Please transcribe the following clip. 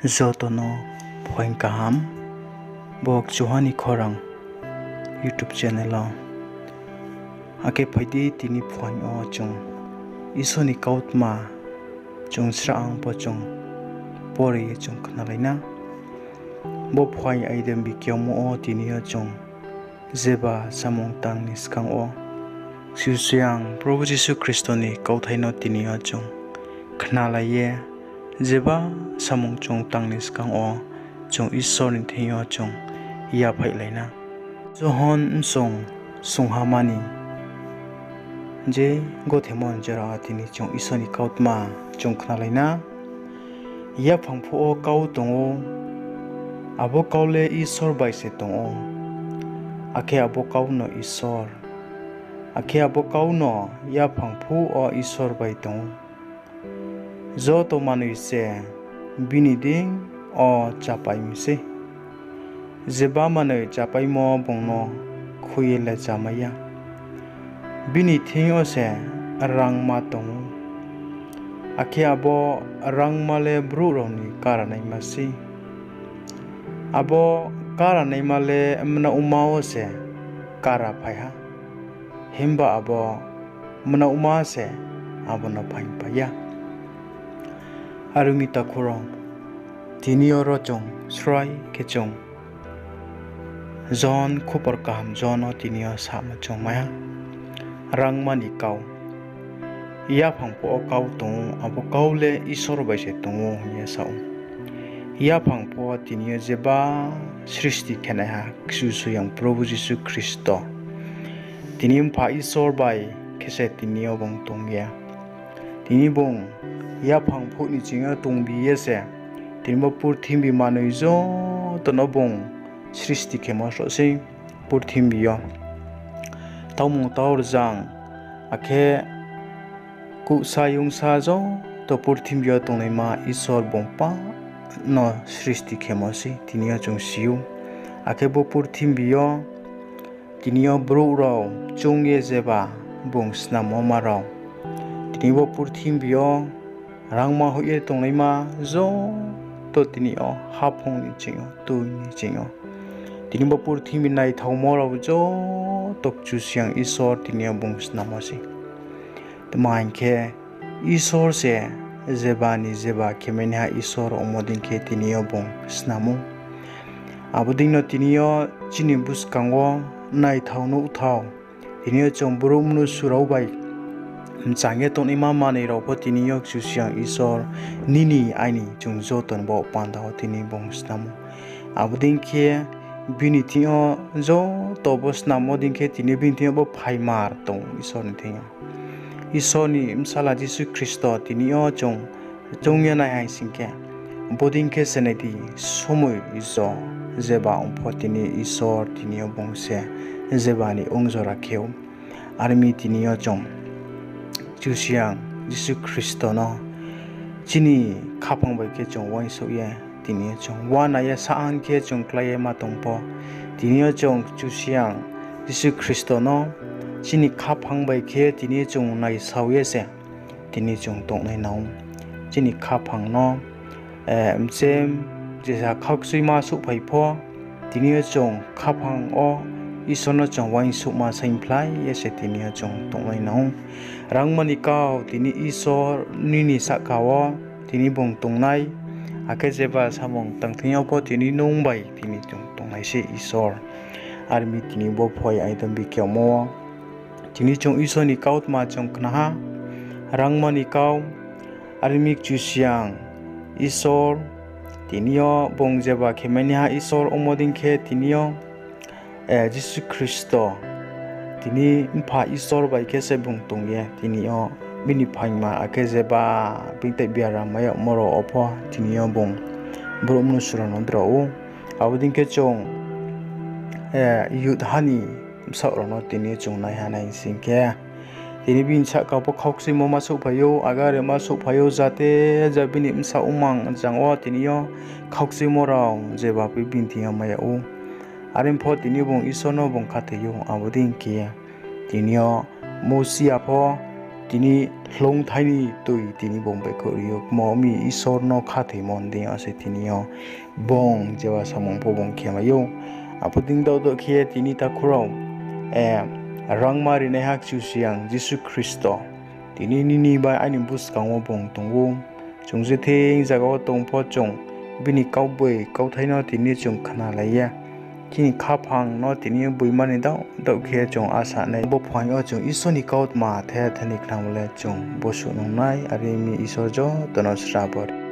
Zotono Poing Kaham Bok Johani Korang YouTube channel Ake Paidi Tini Poing O Chung Isoni Kautma Chung Sraang Po Chung Pori Chung Kanalina Bo Poing Aidem Bikyomo O Tini O Chung Zeba Samong Tang Niskang O Siusiang Prabhu Jisu Kristo ni Kauthaino Tini O Chung Kanalaye Zeba samong chung tang niskang o chung isor ni thiyo chung ya phai laina johon song hamani je go themon jara tini chung isoni kautma chung khna laina ya phangphu o kau tongo abo kaule isor bai se tongo ake abo kau no isor ake abo kau no ya phangphu o isor bai tongo zo to manu se bini ding o chapai mise zeba manu chapai mo bongno khuyele chamaya bini thio se rang ma tong akhe abo rang male bru roni karanai masi abo karanai male mna umao se kara phaya himba abo mna uma se abo na phai paya Arumita Kurong Tini Orojong Srai Kechong Zon Kupar Kaham Zono Tini Sama Chong Maya Rangmani Kau Ia Pangpo Kau Tong Abo Kaule Isor Baise Tongo Ye Sao Ia Pangpo Tini Zeba Sristi Kenaha Ksusu Yang Prabhu Jisu Kristo Tini Mpa Isor Bai Kese Tini Obong Tong Ya Tini Bong ya phangphu ni chinga tongbi yese tinba purthimbi manui zo tonobong sristi khemo se purthimbi yo tawmung tawr jang akhe ku sayung sa zo to purthimbi yo tongnai ma isor bongpa no sristi khemo se tinia chung siu akhe bo purthimbi yo tinio bro ro chungye jeba bong snamo maro tinibo purthimbi yo Rangma hoye tongnai ma zo to tini o hapong ni chingo tu ni chingo tini bo purthimi nai thawmo ro zo tok chu siang isor tini bong snamasi tmain khe isor se zebani zeba kemenha isor omodin khe tini bong snamu aboding no tini o chini buskango nai thawno uthaw tini chong burumnu surau bai Mchange toni mama nei ro tini yok chusiang isor nini aini chung zoton bo panda tini bong snamo abuding khe bini thio zo to bo snamo ding khe tini bin thio bo phaimar tong isor ni thio isor ni msala jisu kristo tini o chongya nai hai singke boding khe senedi somoi izo zeba ompho tini isor tini bong se zebani ongjora kheu armi tini o chong Chusiang Jisu Kristo no chini khapang bai ke chong wai so ye tini chong wana ya saan ke chong klaye ma tongpo tini chong chusiang Jisu Kristo no chini khapang bai ke tini chong nai sawe se tini chong tong nai naung chini khapang no mchem jesa khaksui ma su phai pho tini chong khapang o isono chong wai su ma sain phlai ye se tini chong tong nai naung Rangmani kau tini isor nini sakawo tini bong tongnai ake jeba samong tangthingyaw po tini nongbai tini tongnai se isor armi tini bo phoi aidam bikyomo tini chong isoni kaut ma chong knaha rangmani kau armi chusiang isor tinio bong jeba khemania isor omoding khe tinio Jisu Kristo tini mpa isor bai kese bung tongye tini o bini phaima akeze ba binte biara maya moro opho tini o bung bromnu surono dro abudin ke chong yudhani msaurono tini chong nai hanai singke tini bin cha ka po khauksi mo masu phayo agare masu phayo jate jabini msa umang jangwa tini o khauksi mo rong jeba bin thia maya u arim pho tini bong isono bong khateyo abudin ke tinio mosia pho tini hlong thaini tui tini bombe ko rio momi isor no khathei mon de ase tini yo bong jewa samong po bong khema yo apuding do do khie tini ta khurau rangmari ne hak chu siang Jesu Kristo tini nini ba ani bus kangwo bong tongwo chungje theng jaga tong pho chung bini kauboi kau thaino tini chung khana laya kini khapang no tini buimani dau khie chung asa nei bo phwai o chung isoni kaut ma the thani khamle chung bosu nongnai ari mi isor jo tono srabor